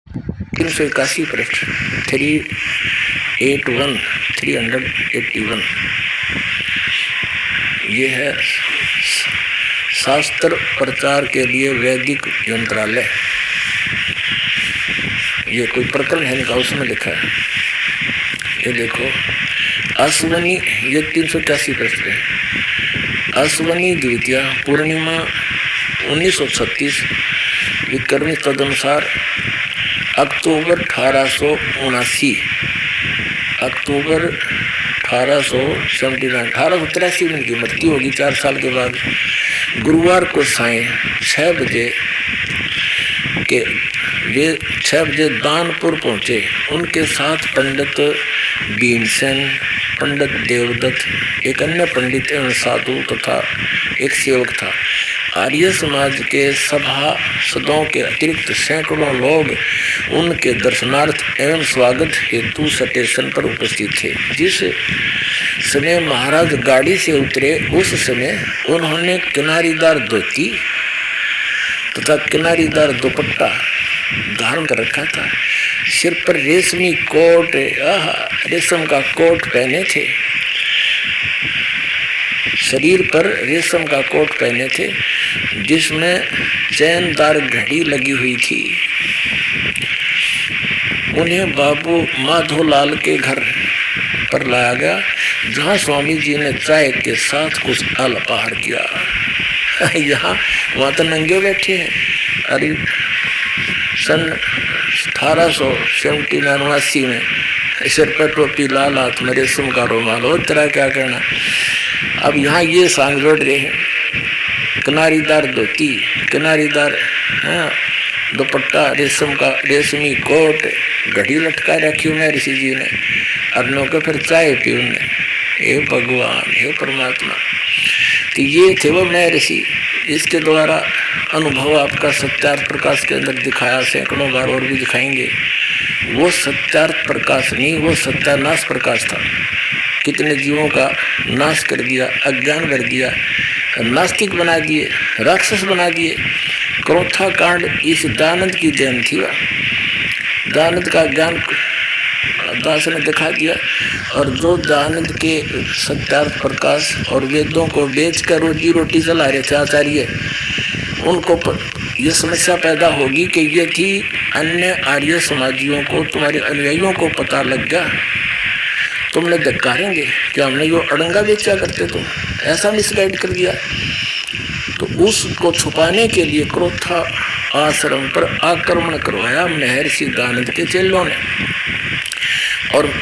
381 पृष्ठ 381 ये है शास्त्र प्रचार के लिए वैदिक यंत्रालय। ये कोई प्रकरण है इनका, उसमें लिखा है। ये देखो अश्वनी, ये 381 पृष्ठ है। अश्वनी द्वितीया पूर्णिमा 1936 विक्रमी तदनुसार अक्टूबर 1883 में इनकी मृत्यु होगी। 4 साल के बाद गुरुवार को सायं 6 बजे दानपुर पहुंचे। उनके साथ पंडित भीमसेन, पंडित देवदत्त, एक अन्य पंडित एवं साधु तथा एक सेवक था। आर्य समाज के सभासदों के अतिरिक्त सैकड़ों लोग उनके दर्शनार्थ एवं स्वागत हेतु स्टेशन पर उपस्थित थे। जिस समय महाराज गाड़ी से उतरे उस समय उन्होंने किनारीदार धोती तथा किनारीदार दुपट्टा धारण कर रखा था। सिर पर रेशमी कोट, रेशम का कोट पहने थे। शरीर पर रेशम का कोट पहने थे जिसमें चैनदार घड़ी लगी हुई थी। उन्हें बाबू माधोलाल के घर पर लाया गया, जहाँ स्वामी जी ने चाय के साथ कुछ अल्पाहार किया। यहाँ वहाँ तो नंगे बैठे हैं। अरे सन 1879 में सिर पर टोपी, लाल हाथ में रेशम का रुमाल, और तरह क्या करना। अब यहाँ ये सांग जोड़ रहे हैं, किनारीदार धोती, किनारीदार दुपट्टा, रेशमी कोट, घड़ी लटका रखी मैं ऋषि जी ने, अर्नों को फिर चाय पी उनने। हे भगवान, हे परमात्मा, तो ये थे वो मैं ऋषि। इसके द्वारा अनुभव आपका सत्यार्थ प्रकाश के अंदर दिखाया, सैकड़ों बार और भी दिखाएंगे। वो सत्यार्थ प्रकाश नहीं, वो सत्यानाश प्रकाश था। कितने जीवों का नाश कर दिया, अज्ञान कर दिया, नास्तिक बना दिए, राक्षस बना दिए। क्रोथा कांड इस दानंद की देन थी। दानंद का ज्ञान दास ने दिखा दिया, और जो दानंद के सत्यार्थ प्रकाश और वेदों को बेचकर रोजी रोटी चला रहे थे आचार्य, उनको ये समस्या पैदा होगी कि ये थी अन्य आर्य समाजियों को, तुम्हारे अनुयायियों को पता लग गया, तुमने धिक्कारेंगे कि हमने यो अड़ंगा बेचा करते, तुम ऐसा मिसगाइड कर दिया। तो उसको छुपाने के लिए क्रोथा आश्रम पर आक्रमण करवाया महर्षि दानंद के चेलों ने। और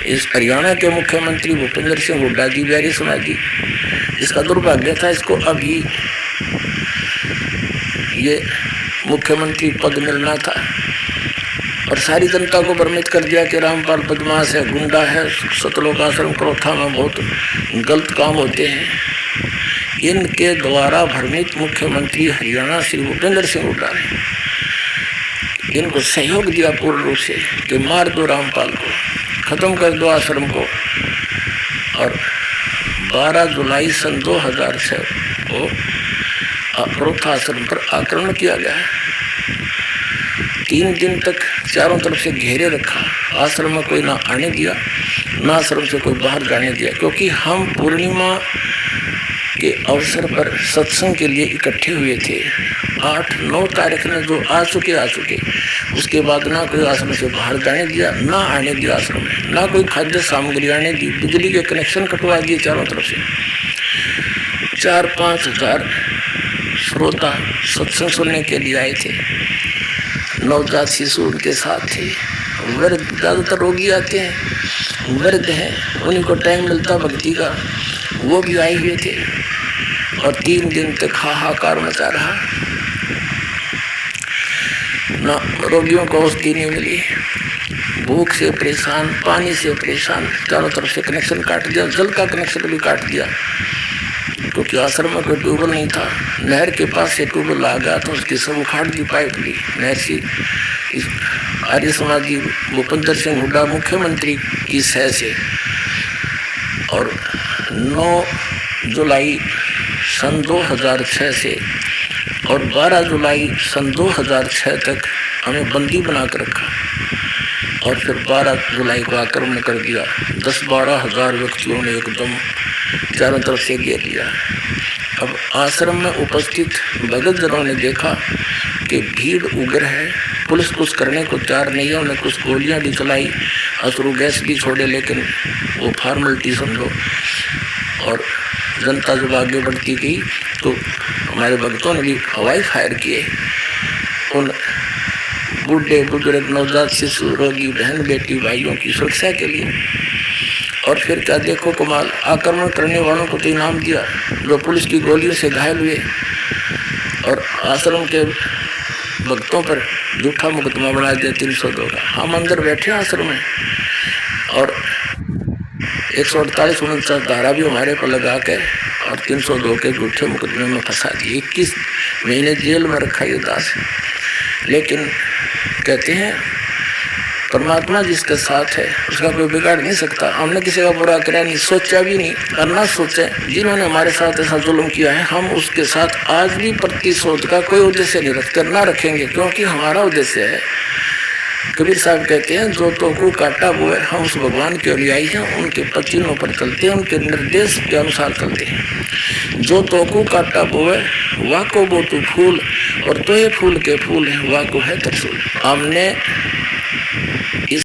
इस हरियाणा के मुख्यमंत्री भूपेंद्र सिंह हुड्डा जी, बिहारी समाजी, इसका दुर्भाग्य था, इसको अभी ये मुख्यमंत्री पद मिलना था, और सारी जनता को भ्रमित कर दिया कि रामपाल बदमाश है, गुंडा है, सतलोक आश्रम क्रोथा में बहुत गलत काम होते हैं। इनके द्वारा भ्रमित मुख्यमंत्री हरियाणा श्री भूपेंद्र सिंह हुड्डा ने इनको सहयोग दिया पूर्ण रूप से कि मार दो रामपाल को, खत्म कर दो आश्रम को। और 12 जुलाई सन 2006 को क्रोथा आश्रम पर आक्रमण किया गया है। 3 दिन तक चारों तरफ से घेरे रखा, आश्रम में कोई ना आने दिया, ना आश्रम से कोई बाहर जाने दिया, क्योंकि हम पूर्णिमा के अवसर पर सत्संग के लिए इकट्ठे हुए थे। 8-9 तारीख में जो आ चुके, उसके बाद ना कोई आश्रम से बाहर जाने दिया, ना आने दिया आश्रम में, ना कोई खाद्य सामग्री आने दी। बिजली के कनेक्शन कटवा दिए चारों तरफ से। 4-5 हजार श्रोता सत्संग सुनने के लिए आए थे। नवजात शिशु उनके साथ थे। वृद्ध, ज़्यादातर रोगी आते हैं, वृद्ध हैं, उन्हीं को टाइम मिलता भक्ति का, वो भी आए हुए थे। और 3 दिन तक हाहाकार मचा रहा, ना रोगियों को औषधि नहीं मिली, भूख से परेशान, पानी से परेशान, चारों तरफ से कनेक्शन काट दिया, जल का कनेक्शन भी काट दिया, क्योंकि आश्रम में कोई ट्यूबवेल नहीं था। नहर के पास से ट्यूबवेल आ गया तो उसकी सब उखाड़ दी, पाइप ली। नहर से आर्य समाजी भूपेंद्र सिंह हुड्डा मुख्यमंत्री की सह से, और 9 जुलाई सन 2006 से और 12 जुलाई सन 2006 तक हमें बंदी बना कर रखा और फिर 12 जुलाई को आक्रमण कर दिया। 10-12 हज़ार व्यक्तियों ने एकदम चारों तरफ से घेर लिया। अब आश्रम में उपस्थित भगतजनों ने देखा कि भीड़ उग्र है, पुलिस कुछ करने को तैयार नहीं है। उन्हें कुछ गोलियां भी चलाई, अश्रु गैस भी छोड़े, लेकिन वो फॉर्मेलिटी समझो। और जनता जब आगे बढ़ती गई तो हमारे भक्तों ने भी हवाई फायर किए उन बूढ़े बुजुर्ग नवजात शिशु रोगी बहन बेटी भाइयों की सुरक्षा के लिए। और फिर क्या देखो कमाल, आक्रमण करने वालों को तो इनाम दिया जो पुलिस की गोलियों से घायल हुए, और आश्रम के भक्तों पर झूठा मुकदमा बना दिया 302 का। हम अंदर बैठे आश्रम में और 148-49 धारा भी हमारे पर लगा के और 302 के झूठे मुकदमे में फंसा दिए। 21 महीने जेल में रखा ये दास। लेकिन कहते हैं परमात्मा जिसके साथ है उसका कोई बिगाड़ नहीं सकता। हमने किसी का बुरा करा नहीं, सोचा भी नहीं और ना सोचे। जिन्होंने हमारे साथ ऐसा जुल्म किया है हम उसके साथ आज भी प्रतिशोध का कोई उद्देश्य नहीं रखते, ना रखेंगे, क्योंकि हमारा उद्देश्य है। कबीर साहब कहते हैं जो तो को काटा वो है, हम उस भगवान के अनुयायी हैं, उनके पचिनों पर चलते हैं, उनके निर्देश के अनुसार चलते हैं। जो तो को काटा वो है वाह को वो तू फूल, और तो ये फूल के फूल है वाह को है त्रिशूल। हमने